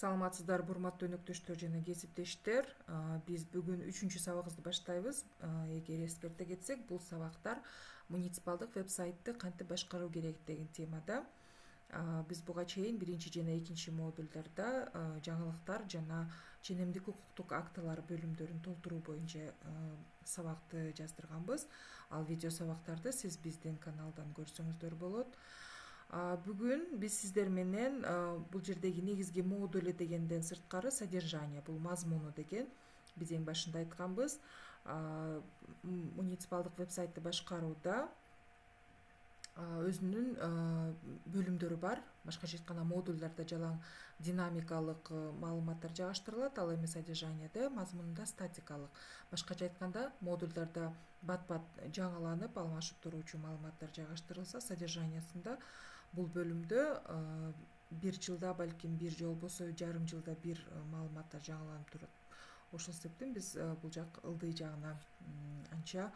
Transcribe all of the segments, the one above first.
Саламатсыздарбы урматтуу өнөктөштөр жана кесиптештер. Биз бүгүн 3-чү сабагыбызды баштайбыз. Эгер эскерте кетсек, бул сабактар муниципалдык веб-сайтты кантип башкаруу керек деген темада. Биз буга чейин 1 жана 2 модулдарда жаңылыктар жана ченемдик укуктук актылар бөлүмдөрүн толтуруу боюнча сабакты жаздырганбыз. Ал видео сабактарды сиз биздин каналдан көрсөңүздөр болот. Бүгүн биз сиздер менен бул жердеги негизги модулы дегенден сырткары содержание, бул мазмуну деген биз эң башында айтканбыз. Муниципалдык веб-сайтты башкарууда өзүнүн бөлүмдөрү бар. Башкача айтканда модулдарда жалаң динамикалык маалыматтар жайгаштырылат, ал эми содержаниеде, мазмунунда статикалык. Башкача айтканда модулдарда бат-бат жаңыланып, алмашып туруучу маалыматтар жайгаштырылса, содержаниясында бул бөлүмдө бир жылда, балким бир же болбосо жарым жылда бир маалыматтар жаңыланып турат. Ошол себептен биз бул жак ылдый жагына анча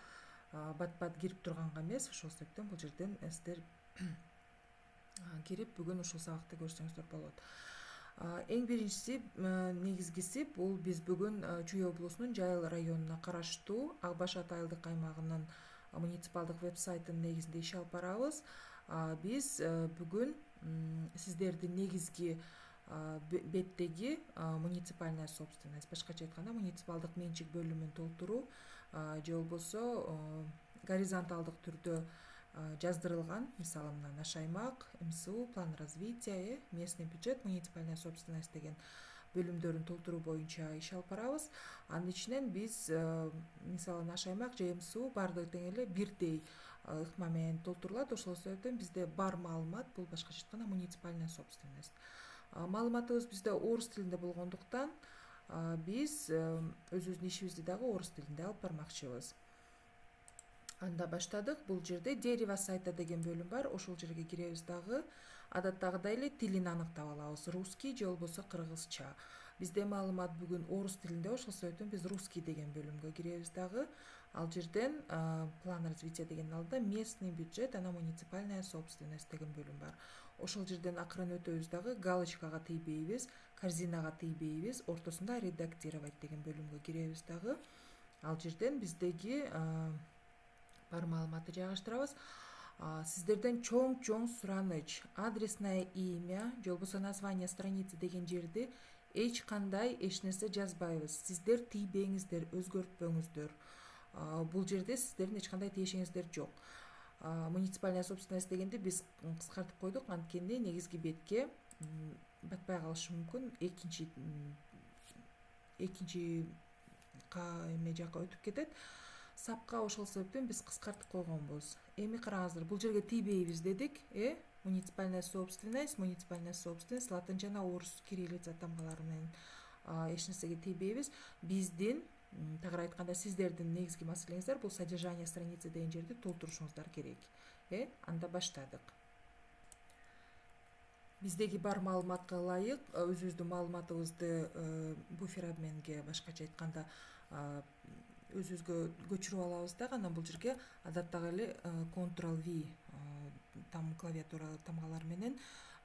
бат-бат кирип турганга эмес, ошол себептен бул жерден сиздер кирип бүгүн ушул сабакты көрсөңүздөр болот. Эң биринчиси, негизгиси, бул биз бүгүн Чүй облусунун Жайыл районуна караштуу Ак Баш атайылдык аймагынын муниципалдык веб-сайтынын негизинде иш алып барабыз. Биз бүгүн сиздердин негизги беттеги муниципальная собственность, башкача айтканда муниципалдык менчик бөлүмүн толтуруу же болбосо горизонталдык түрдө жаздырылган, мисалы мына наш аймак, МСУ, план развития, местный бюджет, муниципальная собственность деген бөлүмдөрүн толтуруу боюнча иш алып барабыз. Анын ичинен биз мисалы наш аймак же МСУ баардыгы тең эле бирдей ыкма менен толтурулат. Ошол себептен бизде бар маалымат бул башкача айтканда муниципальная собственность. Маалыматыбыз бизде орус тилинде болгондуктан биз өзүбүздүн ишибизди дагы орус тилинде алып бармакчыбыз. Анда баштадык. Бул жерде дерево сайта деген бөлүм бар. Ошол жерге киребиз дагы. Адаттагыдай эле тилин аныктап алабыз. Русский же болбосо кыргызча. Бизде маалымат бүгүн орус тилинде, ошол себептен биз русский деген бөлүмгө киребиз дагы. Ал жерден план развития деген алдыда местный бюджет, ана муниципальная собственность деген бөлүм бар. Ошол жерден акырын өтөбүз дагы, галочкага тийбейбиз, корзинага тийбейбиз, ортосунда редактировать деген бөлүмгө киребиз дагы. Ал жерден биздеги бар маалыматты жайгаштырабыз. Сиздерден чоң сураныч, адресное имя же болбосо название страницы деген жерди эч кандай эч нерсе жазбайбыз. Сиздер тийбеңиздер, өзгөртпөңүздөр. Бул жерде сиздердин эч кандай тиешеңиздер жок. Муниципальная собственность дегенди биз кыскартып койдук, анткени негизги бетке батпай калышы мүмкүн, экинчи эме жакка өтүп кетет. Сапка, ошол себептен биз кыскартып койгонбуз. Эми караңыздар, бул жерге тийбейбиз дедик, муниципальная собственность латынча жана орус кириллица тамгалары менен эч нерсеге тийбейбиз. Биздин, тагыраак айтканда, сиздердин негизги маселеңиздер бул содержание страницы деген жерди толтурушуңуздар керек. Анда баштадык. Биздеги бар маалыматка ылайык өзүбүздүн маалыматыбызды буфер обменге, башкача айтканда, өзүбүзгө көчүрүп алабыз дагы. Анан бул жерге адаттагы эле Ctrl-V клавиатура тамгалары менен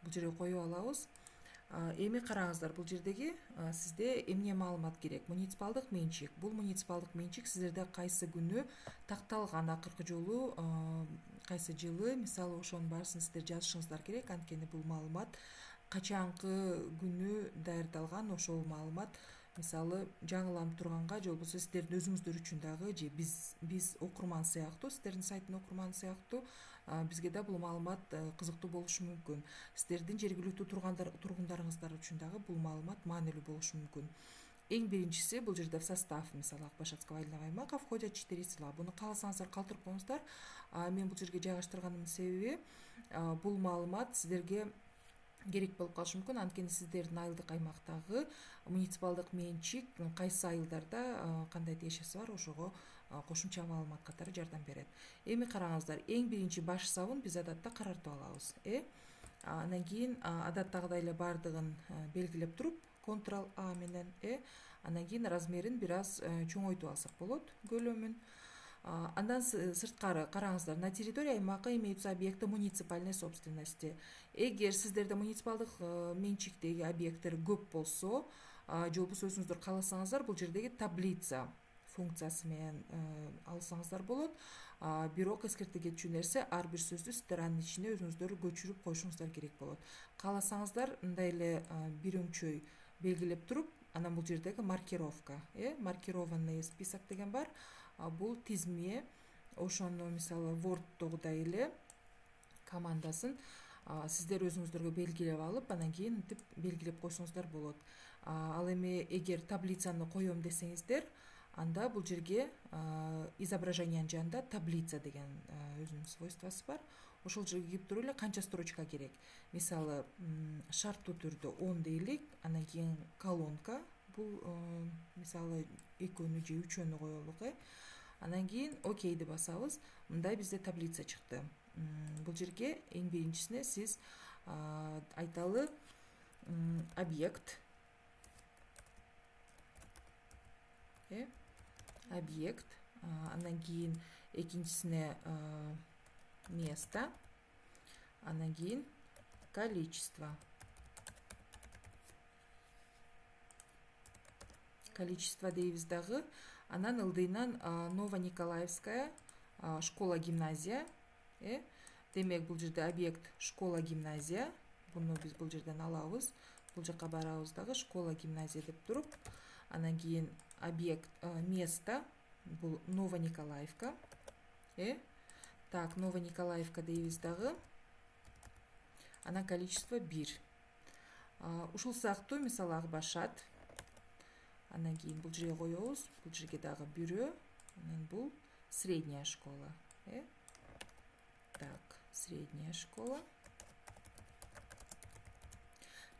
бул жерге коюп алабыз. Эми караңыздар, бул жердеги сизде эмне маалымат керек? Муниципалдык менчик. Бул муниципалдык менчик сиздерде кайсы күнү такталган, акыркы жолу кайсы жылы, мисалы ошонун баарысын сиздер жазышыңыздар керек, анткени бул маалымат качанкы күнү даярдалган, ошол маалымат мисалы жаңыланып турганга же болбосо сиздердин өзүңүздөр үчүн дагы же биз окурман сыяктуу, сиздердин сайттын окурманы сыяктуу бизге да бул маалымат кызыктуу болушу мүмкүн. Сиздердин жергиликтүү тургундарыңыздар үчүн дагы бул маалымат маанилүү болушу мүмкүн. Эң биринчиси, бул жерде в состав, мисалы Ак Баш атского аймакка входят 4 села. Буну кааласаңыздар калтырып коюңуздар. Мен бул жерге жайгаштырганымдын себеби, бул маалымат сиздерге керек болуп калышы мүмкүн, анткени сиздердин айылдык аймактагы муниципалдык менчик кайсы айылдарда кандай тиешеси бар, ошого кошумча маалымат катары жардам берет. Эми караңыздар, эң биринчи баш сабын биз адатта карартып алабыз. Анан кийин адаттагыдай эле баардыгын белгилеп туруп, Ctrl-A менен, анан кийин размерин бир аз чоңойтуп алсак болот, көлөмүн. Андан сырткары караңыздар. На территории аймака имеются объекты муниципальной собственности. Эгер сиздерде муниципалдык менчиктеги объекттер көп болсо, же болбосо өзүңүздөр кааласаңыздар, бул жердеги таблица функциясы менен алсаңыздар болот. Бирок эскерте кетчү нерсе, ар бир сөздү сиздер ичине өзүңүздөр көчүрүп коюшуңуздар керек болот. Кааласаңыздар мындай эле бир өңчөй белгилеп туруп, анан бул жердеги маркировка, маркированный список деген бар. Бул тизме, ошону мисалы Word'догудай эле командасын сиздер өзүңүздөргө белгилеп алып, анан кийин мынтип белгилеп койсоңуздар болот. Ал эми эгер таблицаны коем десеңиздер, анда бул жерге изображениянын жанында таблица деген өзүнүн свойствосы бар. Ошол жерге кирип туруп эле канча строчка керек. Мисалы шарттуу түрдө 10 дейлик, анан кийин колонка, бул мисалы 2-нү же 3-нү коелук, Анан кийин окейди басабыз. Мындай бизде таблица чыкты. Бул жерге эң биринчисине сиз айталы объект, объект, андан кийин экинчисине место, андан кийин количество. Количество дейбиз дагы. Анан ылдыйнан Новониколаевская школа-гимназия. Демек бул жерде объект школа-гимназия. Буну биз бул жерден алабыз. Бул жака барабыз дагы школа-гимназия деп туруп. Анан кийин объект место, бул Новониколаевка. Так, Новониколаевка дейбиз дагы. Анан количество 1. Ушул сыяктуу мисалы Акбашат. Анан кийин бул жерге коебуз. Бул жерге дагы бирөө. Анан бул средняя школа. Так, средняя школа.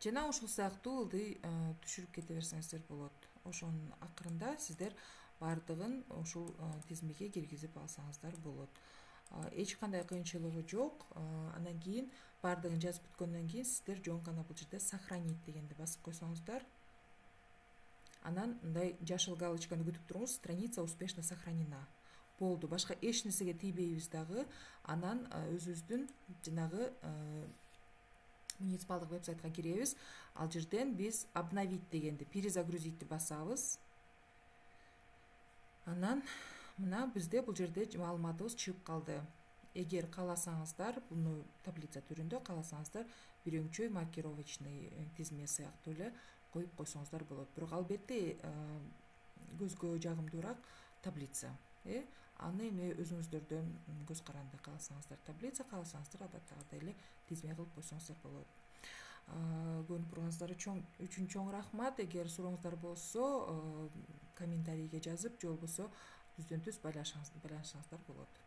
Жана ушул сыяктуу ылдый түшүрүп кете берсеңиздер болот. Ошонун акырында сиздер бардыгын ушул тизмеге киргизип алсаңыздар болот. Эч кандай кыйынчылыгы жок. Андан кийин бардыгын жазып бүткөндөн кийин сиздер жөн гана бул жерде сохранить дегенди басып койсоңуздар. Анан мындай жашыл галочканы күтүп туруңуз. Страница успешно сохранена. Болду. Башка эч нерсеге тийбейбиз дагы. Анан өзүбүздүн жанагы муниципалдык веб-сайтка киребиз. Ал жерден биз обновить дегенди, перезагрузитти басабыз. Анан мына бизде бул жерде маалыматыбыз чыгып калды. Эгер кааласаңыздар, буну таблица түрүндө кааласаңыздар, бир өңчөй маркировочный тизме сыяктуу эле коюп койсоңуздар болот. Бирок албетте көзгө жагымдуураак таблица. Аны эми өзүңүздөрдөн көз каранды. Кааласаңыздар таблица, кааласаңыздар адаттагыдай эле тизме кылып койсоңуздар болот. Көрүнүп турганыңыздар үчүн чоң рахмат. Эгер сурооңуздар болсо, комментарийге жазып, же болбосо түздөн түз байланышыңыздар болот.